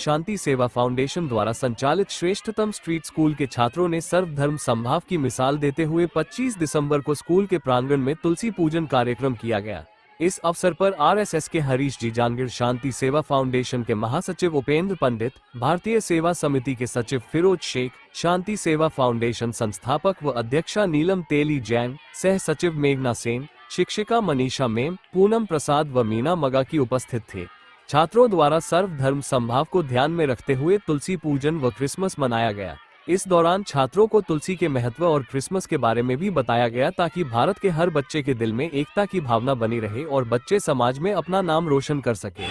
शांति सेवा फाउंडेशन द्वारा संचालित श्रेष्ठतम स्ट्रीट स्कूल के छात्रों ने सर्वधर्म समभाव की मिसाल देते हुए 25 दिसंबर को स्कूल के प्रांगण में तुलसी पूजन कार्यक्रम किया गया। इस अवसर पर आरएसएस के हरीश जी जांगीर, शांति सेवा फाउंडेशन के महासचिव उपेंद्र पंडित, भारतीय सेवा समिति के सचिव फिरोज शेख, शांति सेवा फाउंडेशन संस्थापक व अध्यक्षा नीलम तेली जैन, सह सचिव मेघना सेन, शिक्षिका मनीषा मेम, पूनम प्रसाद व मीना मगा की उपस्थित थे। छात्रों द्वारा सर्वधर्म समभाव को ध्यान में रखते हुए तुलसी पूजन व क्रिसमस मनाया गया। इस दौरान छात्रों को तुलसी के महत्व और क्रिसमस के बारे में भी बताया गया ताकि भारत के हर बच्चे के दिल में एकता की भावना बनी रहे और बच्चे समाज में अपना नाम रोशन कर सके।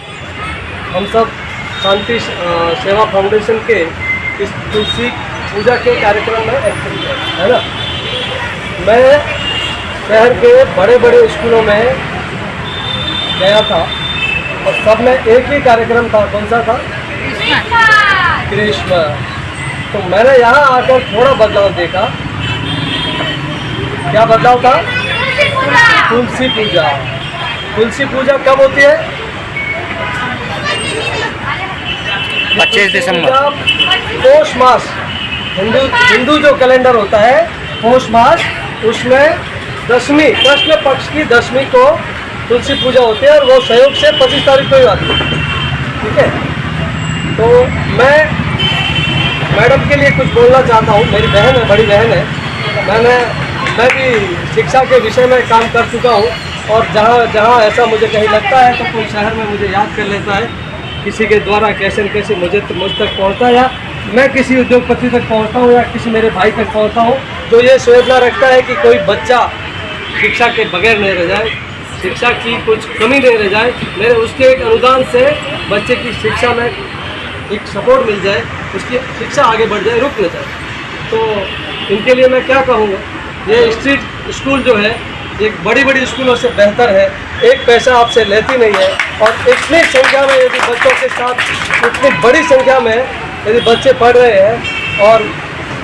हम सब शांति सेवा फाउंडेशन के इस तुलसी पूजा के कार्यक्रम में एक्टिव है ना। मैं शहर के बड़े बड़े स्कूलों में गया था और सब में एक ही कार्यक्रम था। कौन सा था? क्रिसमस। तो मैंने यहाँ आकर थोड़ा बदलाव देखा। क्या बदलाव था? तुलसी पूजा। तुलसी पूजा कब होती है? 25 दिसंबर। पौष मास, हिंदू जो कैलेंडर होता है पौष मास, उसमें दशमी, कृष्ण पक्ष की दशमी को तुलसी पूजा होती है और वो संयोग से 25 तारीख को ही आती है। ठीक है, तो मैं मैडम के लिए कुछ बोलना चाहता हूँ। मेरी बहन है, बड़ी बहन है। मैं भी शिक्षा के विषय में काम कर चुका हूँ और जहाँ ऐसा मुझे कहीं लगता है तो कोई शहर में मुझे याद कर लेता है, किसी के द्वारा कैसे न कैसे मुझ तक पहुँचता है, या मैं किसी उद्योगपति तक पहुँचता हूँ या किसी मेरे भाई तक पहुँचता हूँ जो ये सोचना रखता है कि कोई बच्चा शिक्षा के बगैर नहीं रह जाए, शिक्षा की कुछ कमी नहीं रह जाए। मेरे उसके एक अनुदान से बच्चे की शिक्षा में एक सपोर्ट मिल जाए, उसकी शिक्षा आगे बढ़ जाए, रुक न जाए। तो इनके लिए मैं क्या कहूँगा, ये स्ट्रीट स्कूल जो है एक बड़ी बड़ी स्कूलों से बेहतर है, एक पैसा आपसे लेती नहीं है और इतनी संख्या में यदि बच्चों के साथ इतनी बड़ी संख्या में यदि बच्चे पढ़ रहे हैं और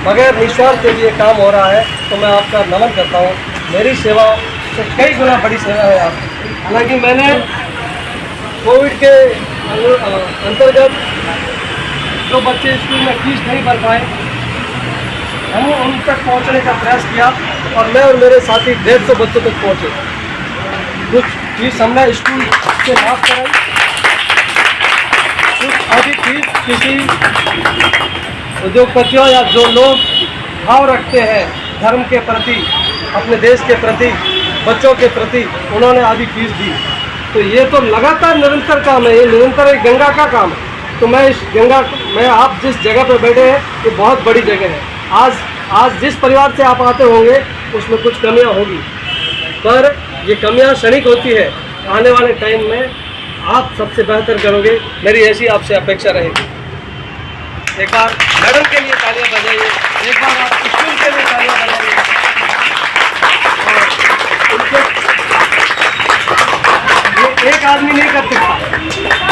बगैर निस्वार्थ के लिए काम हो रहा है तो मैं आपका नमन करता हूँ। मेरी सेवा से कई गुना बड़ी सेवा है आपकी। हालांकि मैंने कोविड के अंतर्गत जो बच्चे स्कूल में फीस नहीं भर पाए, हमने उन तक पहुंचने का प्रयास किया और मैं और मेरे साथी 150 बच्चों तक पहुंचे। कुछ फीस हमने स्कूल से माफ कराई, कुछ आधी फीस किसी उद्योगपतियों या जो लोग भाव रखते हैं धर्म के प्रति, अपने देश के प्रति, बच्चों के प्रति, उन्होंने आधी फीस दी। तो ये तो लगातार निरंतर काम है, ये निरंतर एक गंगा का काम है। तो मैं इस गंगा में, आप जिस जगह पर बैठे हैं ये बहुत बड़ी जगह है। आज जिस परिवार से आप आते होंगे उसमें कुछ कमियां होगी, पर ये कमियां क्षणिक होती है। आने वाले टाइम में आप सबसे बेहतर करोगे, मेरी ऐसी आपसे अपेक्षा रहेगी। एक बार मैडम के लिए तालियां बजाइए, एक बार आप स्कूल के लिए तालियां बजाइए। ये एक आदमी नहीं कर सकता,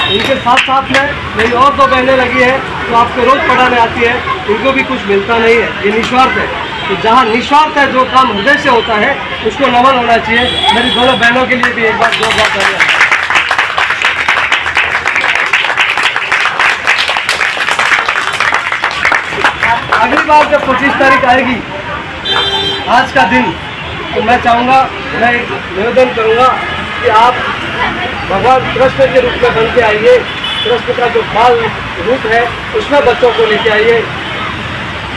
इनके साथ साथ में मेरी और 2 बहनें लगी हैं तो आपको रोज़ पढ़ाने आती है, इनको भी कुछ मिलता नहीं है, ये निस्वार्थ है। तो जहाँ निस्वार्थ है, जो काम हृदय से होता है, उसको नमन होना चाहिए। मेरी दोनों बहनों के लिए भी एक बार जोरदार तालियां। अगली बार जब 25 तारीख आएगी, आज का दिन, तो मैं चाहूँगा, मैं एक निवेदन करूँगा कि आप भगवान कृष्ण के रूप में बन के आइए। कृष्ण का जो बाल रूप है उसमें बच्चों को लेके आइए।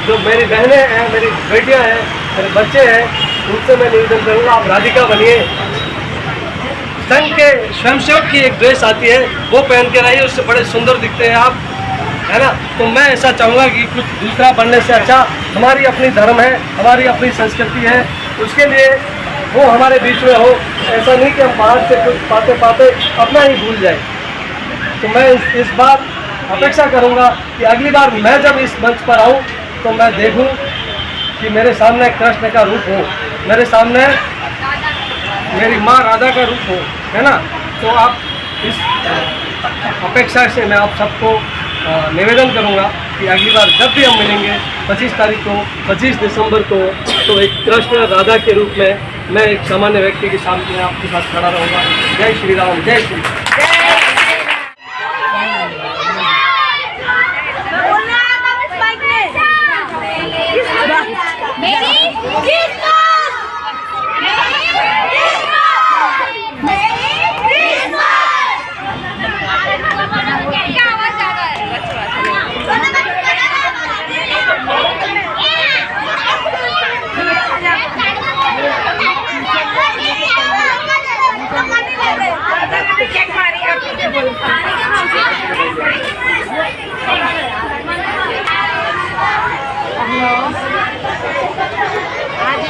जो मेरी बहनें हैं, मेरी बेटियां हैं, मेरे बच्चे हैं, उनसे मैं निवेदन करूँगा आप राधिका बनिए। संघ के स्वयंसेवक की एक ड्रेस आती है, वो पहन के रहिए, उससे बड़े सुंदर दिखते हैं आप, है ना। तो मैं ऐसा चाहूँगा कि कुछ दूसरा बनने से अच्छा हमारी अपनी धर्म है, हमारी अपनी संस्कृति है, उसके लिए वो हमारे बीच में हो। ऐसा नहीं कि हम बाहर से कुछ पाते पाते अपना ही भूल जाए। तो मैं इस बार अपेक्षा करूँगा कि अगली बार मैं जब इस मंच पर आऊँ तो मैं देखूँ कि मेरे सामने कृष्ण का रूप हो, मेरे सामने मेरी माँ राधा का रूप हो, है ना। तो आप इस अपेक्षा से मैं आप सबको निवेदन करूंगा कि अगली बार जब भी हम मिलेंगे 25 तारीख को, 25 दिसंबर को, तो एक कृष्ण राधा के रूप में मैं एक सामान्य व्यक्ति के सामने आपके साथ खड़ा रहूँगा। जय श्री राम, जय श्री राम। आज